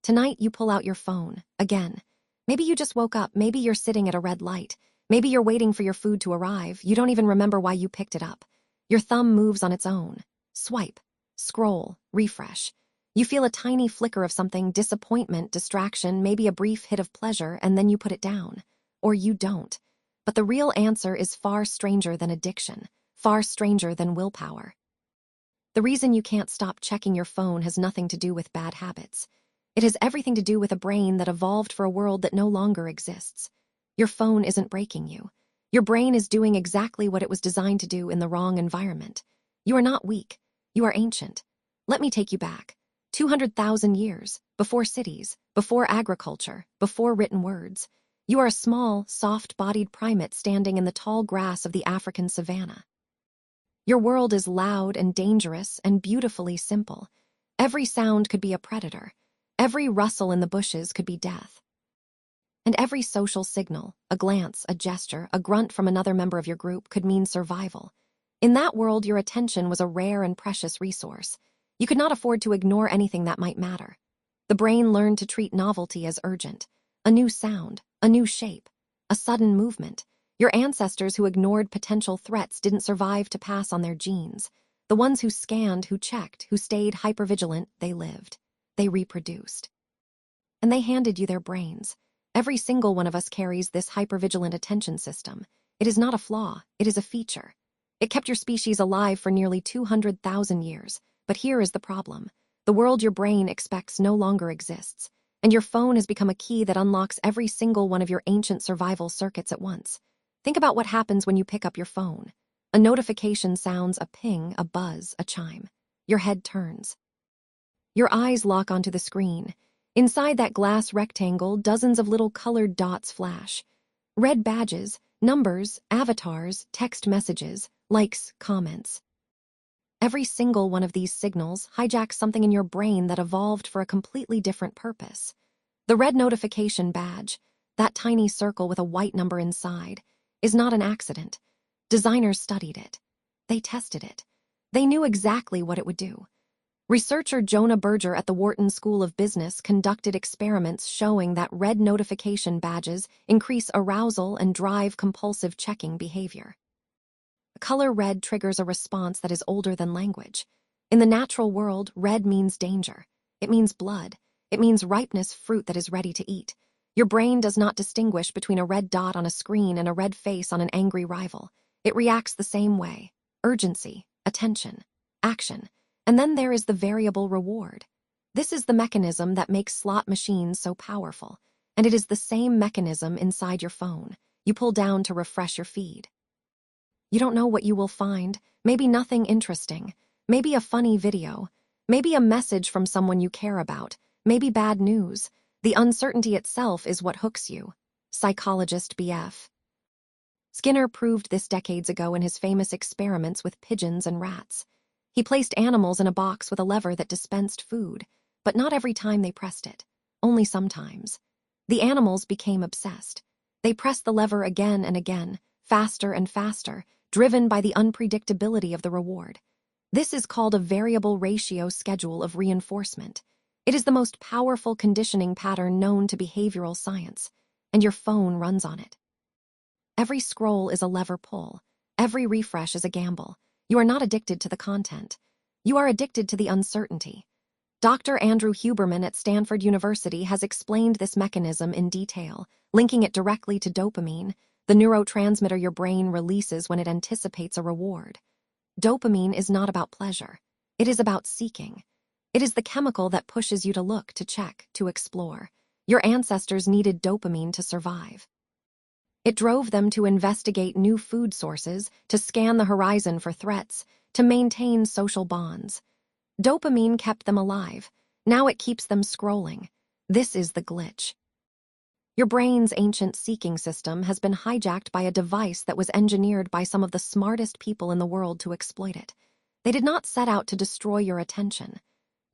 Tonight, you pull out your phone, again. Maybe you just woke up, maybe you're sitting at a red light. Maybe you're waiting for your food to arrive, you don't even remember why you picked it up. Your thumb moves on its own. Swipe, scroll, refresh. You feel a tiny flicker of something, disappointment, distraction, maybe a brief hit of pleasure, and then you put it down. Or you don't. But the real answer is far stranger than addiction, far stranger than willpower. The reason you can't stop checking your phone has nothing to do with bad habits. It has everything to do with a brain that evolved for a world that no longer exists. Your phone isn't breaking you. Your brain is doing exactly what it was designed to do in the wrong environment. You are not weak. You are ancient. Let me take you back. 200,000 years, before cities, before agriculture, before written words. You are a small, soft-bodied primate standing in the tall grass of the African savanna. Your world is loud and dangerous and beautifully simple. Every sound could be a predator. Every rustle in the bushes could be death. And every social signal, a glance, a gesture, a grunt from another member of your group could mean survival. In that world, your attention was a rare and precious resource. You could not afford to ignore anything that might matter. The brain learned to treat novelty as urgent. A new sound, a new shape, a sudden movement. Your ancestors who ignored potential threats didn't survive to pass on their genes. The ones who scanned, who checked, who stayed hypervigilant, they lived. They reproduced. And they handed you their brains. Every single one of us carries this hypervigilant attention system. It is not a flaw, it is a feature. It kept your species alive for nearly 200,000 years. But here is the problem. The world your brain expects no longer exists. And your phone has become a key that unlocks every single one of your ancient survival circuits at once. Think about what happens when you pick up your phone. A notification sounds, a ping, a buzz, a chime. Your head turns. Your eyes lock onto the screen. Inside that glass rectangle, dozens of little colored dots flash. Red badges, numbers, avatars, text messages, likes, comments. Every single one of these signals hijacks something in your brain that evolved for a completely different purpose. The red notification badge, that tiny circle with a white number inside, is not an accident. Designers studied it. They tested it. They knew exactly what it would do. Researcher Jonah Berger at the Wharton School of Business conducted experiments showing that red notification badges increase arousal and drive compulsive checking behavior. The color red triggers a response that is older than language. In the natural world, red means danger. It means blood. It means ripeness, fruit that is ready to eat. Your brain does not distinguish between a red dot on a screen and a red face on an angry rival. It reacts the same way. Urgency, attention, action. And then there is the variable reward. This is the mechanism that makes slot machines so powerful. And it is the same mechanism inside your phone. You pull down to refresh your feed. You don't know what you will find. Maybe nothing interesting. Maybe a funny video. Maybe a message from someone you care about. Maybe bad news. The uncertainty itself is what hooks you. Psychologist B.F. Skinner proved this decades ago in his famous experiments with pigeons and rats. He placed animals in a box with a lever that dispensed food, but not every time they pressed it, only sometimes. The animals became obsessed. They pressed the lever again and again, faster and faster, driven by the unpredictability of the reward. This is called a variable ratio schedule of reinforcement. It is the most powerful conditioning pattern known to behavioral science, and your phone runs on it. Every scroll is a lever pull. Every refresh is a gamble. You are not addicted to the content. You are addicted to the uncertainty. Dr. Andrew Huberman at Stanford University has explained this mechanism in detail, linking it directly to dopamine, the neurotransmitter your brain releases when it anticipates a reward. Dopamine is not about pleasure. It is about seeking. It is the chemical that pushes you to look, to check, to explore. Your ancestors needed dopamine to survive. It drove them to investigate new food sources, to scan the horizon for threats, to maintain social bonds. Dopamine kept them alive. Now it keeps them scrolling. This is the glitch. Your brain's ancient seeking system has been hijacked by a device that was engineered by some of the smartest people in the world to exploit it. They did not set out to destroy your attention.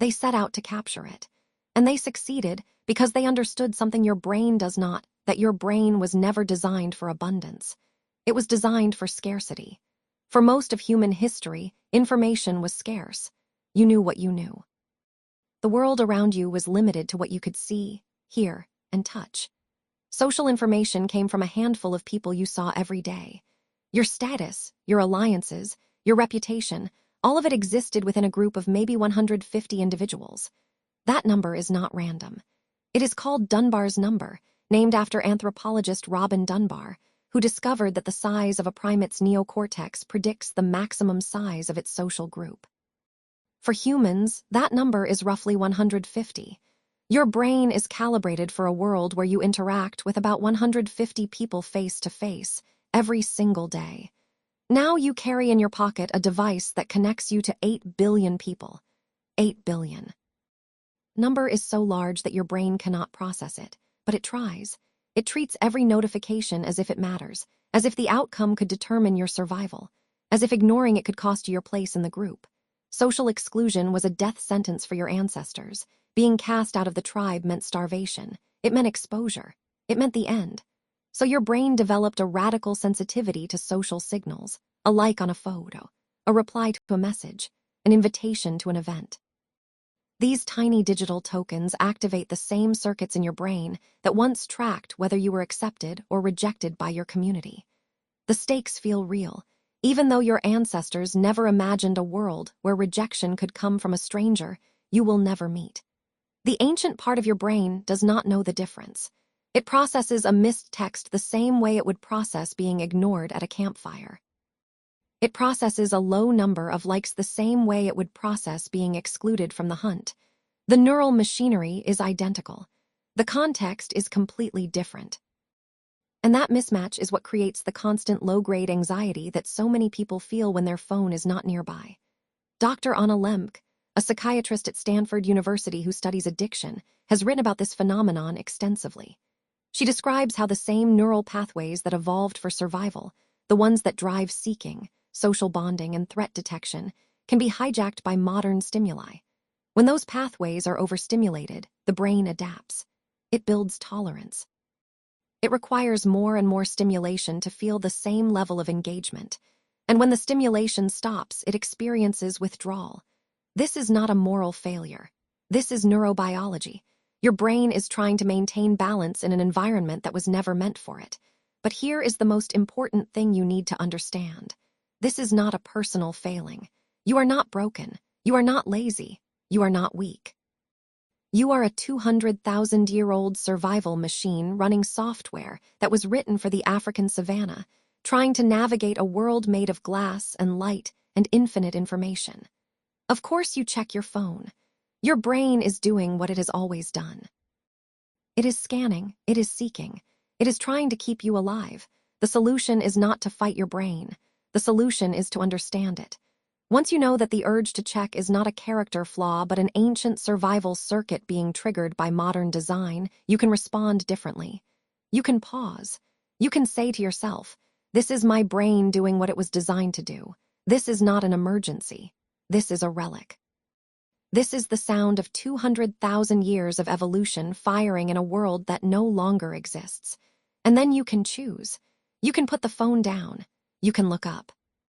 They set out to capture it. And they succeeded because they understood something your brain does not, that your brain was never designed for abundance. It was designed for scarcity. For most of human history, information was scarce. You knew what you knew. The world around you was limited to what you could see, hear, and touch. Social information came from a handful of people you saw every day. Your status, your alliances, your reputation, all of it existed within a group of maybe 150 individuals. That number is not random. It is called Dunbar's number, named after anthropologist Robin Dunbar, who discovered that the size of a primate's neocortex predicts the maximum size of its social group. For humans, that number is roughly 150. Your brain is calibrated for a world where you interact with about 150 people face to face every single day. Now you carry in your pocket a device that connects you to 8 billion people. 8 billion. Number is so large that your brain cannot process it, but it tries. It treats every notification as if it matters, as if the outcome could determine your survival, as if ignoring it could cost you your place in the group. Social exclusion was a death sentence for your ancestors. Being cast out of the tribe meant starvation. It meant exposure. It meant the end. So your brain developed a radical sensitivity to social signals, a like on a photo, a reply to a message, an invitation to an event. These tiny digital tokens activate the same circuits in your brain that once tracked whether you were accepted or rejected by your community. The stakes feel real, even though your ancestors never imagined a world where rejection could come from a stranger you will never meet. The ancient part of your brain does not know the difference. It processes a missed text the same way it would process being ignored at a campfire. It processes a low number of likes the same way it would process being excluded from the hunt. The neural machinery is identical. The context is completely different. And that mismatch is what creates the constant low-grade anxiety that so many people feel when their phone is not nearby. Dr. Anna Lembke, a psychiatrist at Stanford University who studies addiction, has written about this phenomenon extensively. She describes how the same neural pathways that evolved for survival, the ones that drive seeking, social bonding, and threat detection, can be hijacked by modern stimuli. When those pathways are overstimulated, the brain adapts. It builds tolerance. It requires more and more stimulation to feel the same level of engagement. And when the stimulation stops, it experiences withdrawal. This is not a moral failure. This is neurobiology. Your brain is trying to maintain balance in an environment that was never meant for it. But here is the most important thing you need to understand. This is not a personal failing. You are not broken. You are not lazy. You are not weak. You are a 200,000-year-old survival machine running software that was written for the African savanna, trying to navigate a world made of glass and light and infinite information. Of course you check your phone. Your brain is doing what it has always done. It is scanning. It is seeking. It is trying to keep you alive. The solution is not to fight your brain. The solution is to understand it. Once you know that the urge to check is not a character flaw but an ancient survival circuit being triggered by modern design, you can respond differently. You can pause. You can say to yourself, "This is my brain doing what it was designed to do. This is not an emergency. This is a relic." This is the sound of 200,000 years of evolution firing in a world that no longer exists. And then you can choose. You can put the phone down. You can look up.